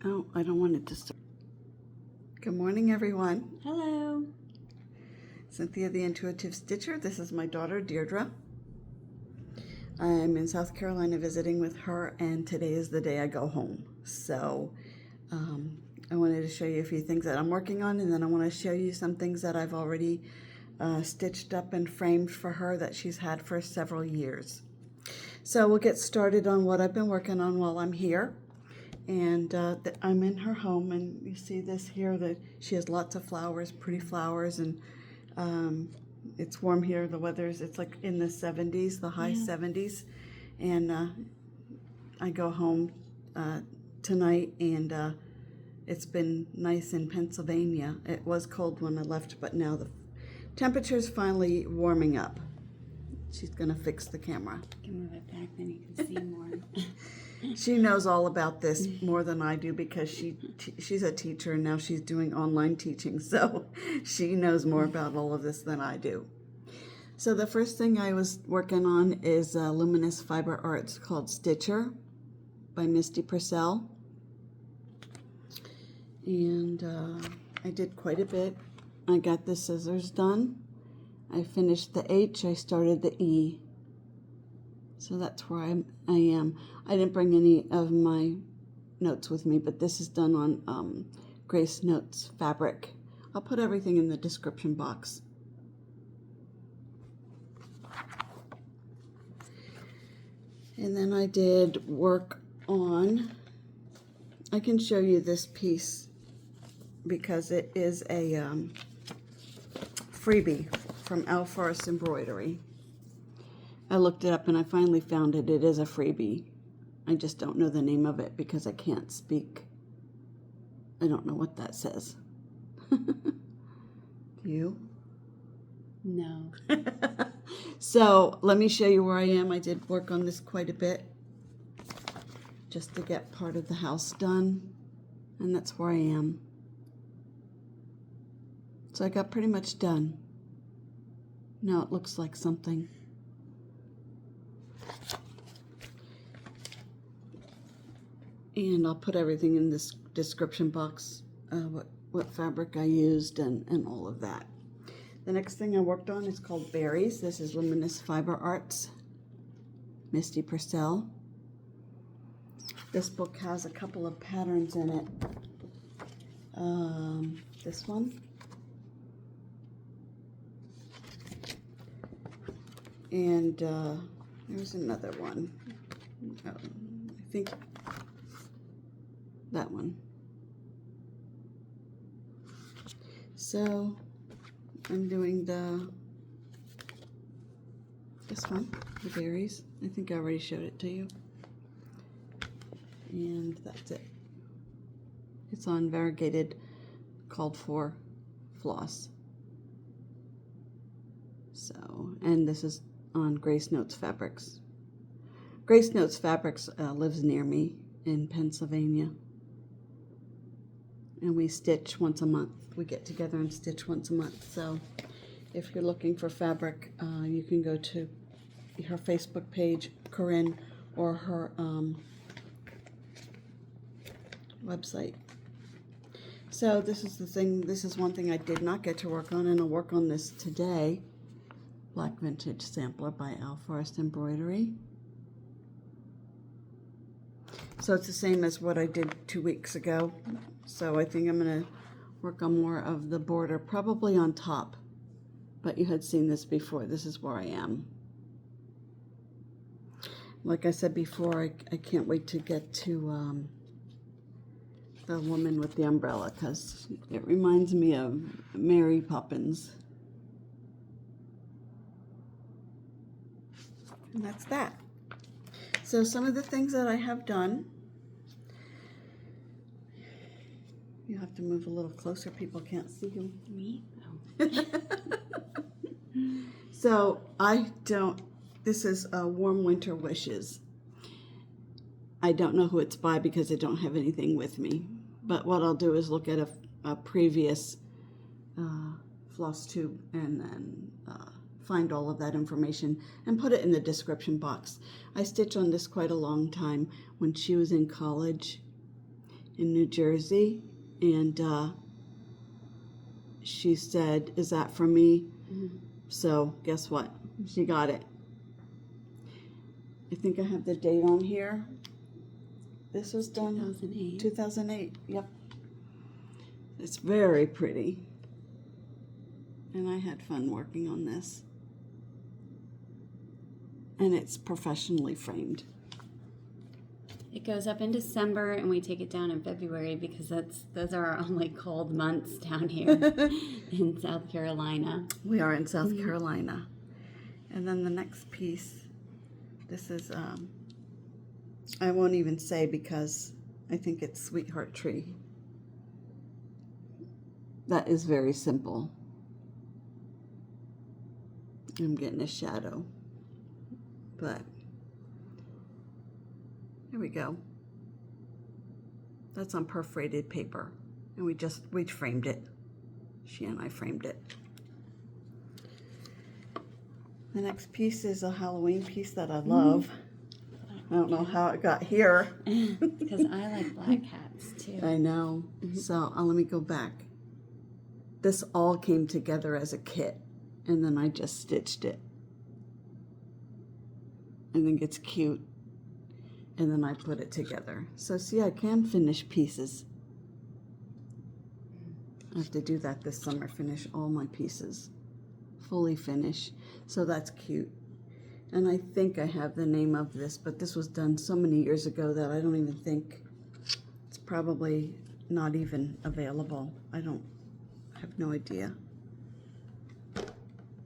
Oh, I don't want it to start. Good morning, everyone. Hello. Cynthia, the Intuitive Stitcher. This is my daughter, Deirdre. I'm in South Carolina visiting with her, and today is the day I go home. So I wanted to show you a few things that I'm working on, and then I want to show you some things that I've already stitched up and framed for her that she's had for several years. So we'll get started on what I've been working on while I'm here. And I'm in her home, and you see this here, that she has lots of flowers, pretty flowers, and it's warm here. The weather's, it's like in the 70s, the high 70s, and I go home tonight, and it's been nice in Pennsylvania. It was cold when I left, but now the temperature's finally warming up. She's gonna fix the camera. You can move it back, then you can see more. She knows all about this more than I do because she's a teacher, and now she's doing online teaching, so she knows more about all of this than I do. So the first thing I was working on is Luminous fiber arts called Stitcher by Misty Purcell, and I did quite a bit. I got the scissors done. I finished the H. I started the E. So that's where I am. I didn't bring any of my notes with me, but this is done on Grace Notes fabric. I'll put everything in the description box. And then I did work on, I can show you this piece because it is a freebie from Forest Embroidery. I looked it up and I finally found it. It is a freebie. I just don't know the name of it because I can't speak. I don't know what that says. Do you? No. So let me show you where I am. I did work on this quite a bit just to get part of the house done. And that's where I am. So I got pretty much done. Now it looks like something. And I'll put everything in this description box, what fabric I used and all of that. The next thing I worked on is called Berries. This is Luminous Fiber Arts, Misty Purcell. This book has a couple of patterns in it. This one. And there's another one. I think that one. So I'm doing this one, the berries. I think I already showed it to you. And that's it. It's on variegated called for floss. So, and this is on Grace Notes Fabrics. Grace Notes Fabrics lives near me in Pennsylvania. And we stitch once a month. We get together and stitch once a month. So if you're looking for fabric, you can go to her Facebook page, Corinne, or her website. So this is the thing, this is one thing I did not get to work on, and I'll work on this today. Black Vintage Sampler by Forest Embroidery. So it's the same as what I did 2 weeks ago. So I think I'm going to work on more of the border, probably on top. But you had seen this before. This is where I am. Like I said before, I can't wait to get to the woman with the umbrella, because it reminds me of Mary Poppins. And that's that. So some of the things that I have done, you have to move a little closer, people can't see you. Me? Oh. So this is Warm Winter Wishes. I don't know who it's by because I don't have anything with me. But what I'll do is look at a previous Flosstube and then find all of that information and put it in the description box. I stitched on this quite a long time when she was in college, in New Jersey, and she said, "Is that for me?" Mm-hmm. So guess what? She got it. I think I have the date on here. This was done 2008. 2008. Yep. It's very pretty. And I had fun working on this. And it's professionally framed. It goes up in December, and we take it down in February because those are our only cold months down here in South Carolina. We are in South Carolina. And then the next piece, this is, I won't even say because I think it's Sweetheart Tree. That is very simple. I'm getting a shadow. But here we go. That's on perforated paper. And we framed it. She and I framed it. The next piece is a Halloween piece that I love. I don't know how it got here. Because I like black hats too. I know. So let me go back. This all came together as a kit, and then I just stitched it. I think it's cute, and then I put it together. So see, I can finish pieces. I have to do that this summer, finish all my pieces. Fully finish. So that's cute. And I think I have the name of this, but this was done so many years ago that I don't even think, it's probably not even available. I have no idea.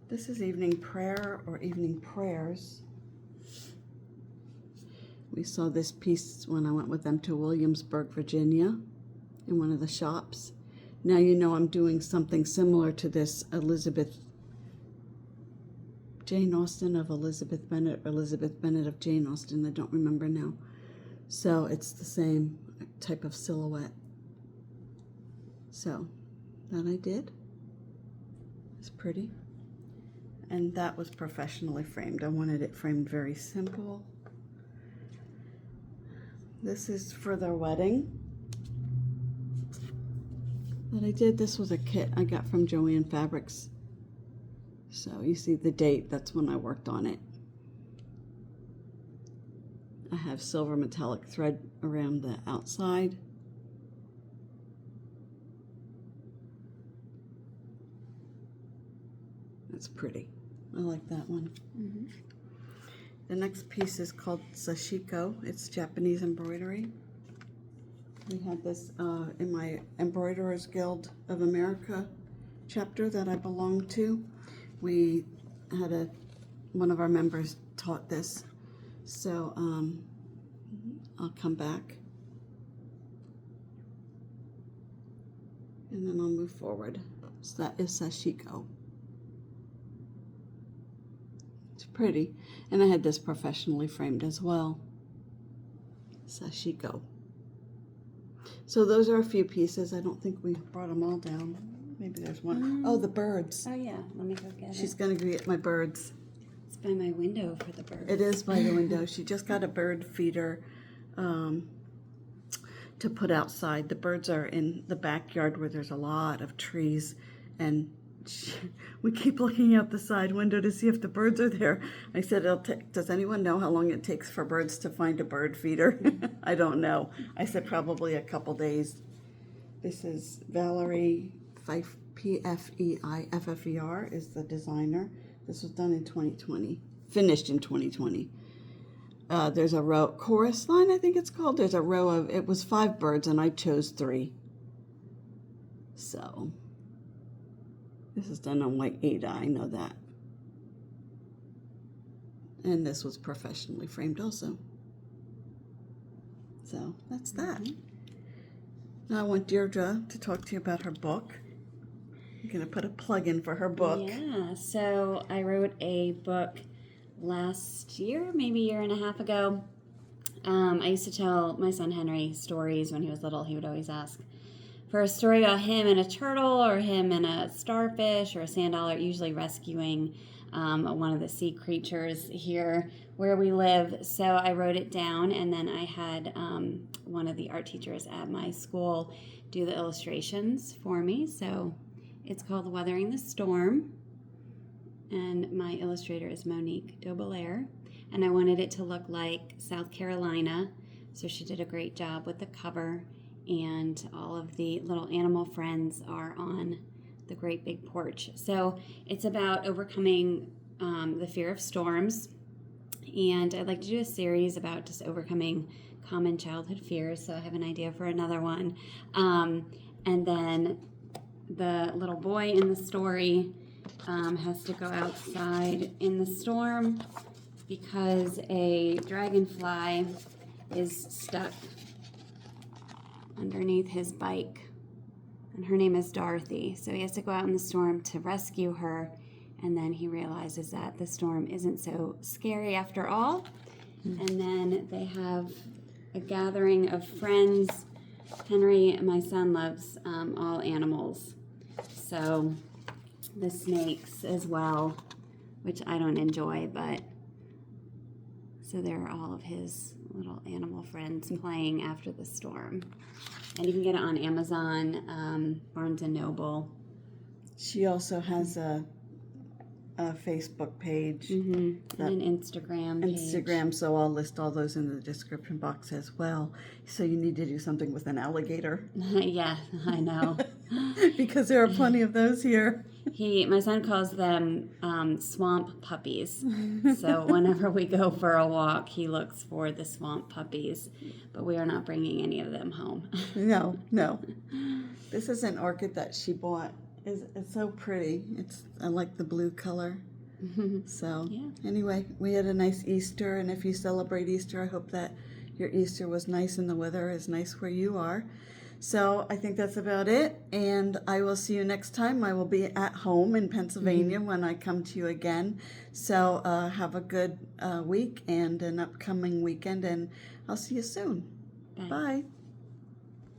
This is Evening Prayer or Evening Prayers. We saw this piece when I went with them to Williamsburg, Virginia, in one of the shops. Now you know I'm doing something similar to this Jane Austen of Elizabeth Bennet, or Elizabeth Bennet of Jane Austen, I don't remember now. So it's the same type of silhouette. So that I did. It's pretty. And that was professionally framed. I wanted it framed very simple. This is for their wedding that I did. This was a kit I got from Joanne Fabrics. So you see the date, that's when I worked on it. I have silver metallic thread around the outside. That's pretty. I like that one. Mm-hmm. The next piece is called Sashiko. It's Japanese embroidery. We had this in my Embroiderers Guild of America chapter that I belong to. We had one of our members taught this. So I'll come back. And then I'll move forward. So that is Sashiko. It's pretty. And I had this professionally framed as well. Sashiko. So those are a few pieces. I don't think we brought them all down. Maybe there's one. Oh, the birds. Oh yeah, let me go get She's it. going to get my birds. It's by my window for the birds. It is by the window. She just got a bird feeder to put outside. The birds are in the backyard where there's a lot of trees, and we keep looking out the side window to see if the birds are there. I said, does anyone know how long it takes for birds to find a bird feeder? I don't know. I said probably a couple days. This is Valerie Fife, Pfeiffer is the designer. This was done in 2020, finished in 2020. There's a row, chorus line I think it's called. There's a row of, it was 5 birds and I chose 3. So this is done on white Ada, I know that. And this was professionally framed also. So that's that. Now I want Deirdre to talk to you about her book. I'm going to put a plug in for her book. Yeah, so I wrote a book last year, maybe a year and a half ago. I used to tell my son Henry stories when he was little. He would always ask for a story about him and a turtle, or him and a starfish, or a sand dollar, usually rescuing one of the sea creatures here where we live. So I wrote it down, and then I had one of the art teachers at my school do the illustrations for me. So it's called Weathering the Storm, and my illustrator is Monique Dobelaire, and I wanted it to look like South Carolina, so she did a great job with the cover, and all of the little animal friends are on the great big porch. So it's about overcoming the fear of storms, and I'd like to do a series about just overcoming common childhood fears, so I have an idea for another one. And then the little boy in the story has to go outside in the storm because a dragonfly is stuck underneath his bike, and her name is Dorothy. So he has to go out in the storm to rescue her, and then he realizes that the storm isn't so scary after all. And then they have a gathering of friends. Henry, my son, loves all animals, so the snakes as well, which I don't enjoy, but so there are all of his little animal friends playing after the storm. And you can get it on Amazon, Barnes & Noble. She also has a Facebook page. And an Instagram page. Instagram, so I'll list all those in the description box as well. So you need to do something with an alligator. Yeah, I know. Because there are plenty of those here. My son calls them swamp puppies. So whenever we go for a walk, he looks for the swamp puppies. But we are not bringing any of them home. No. This is an orchid that she bought. It's so pretty. I like the blue color. So anyway, we had a nice Easter, and if you celebrate Easter, I hope that your Easter was nice and the weather is nice where you are. So I think that's about it, and I will see you next time. I will be at home in Pennsylvania when I come to you again. So have a good week and an upcoming weekend, and I'll see you soon. Bye. Bye.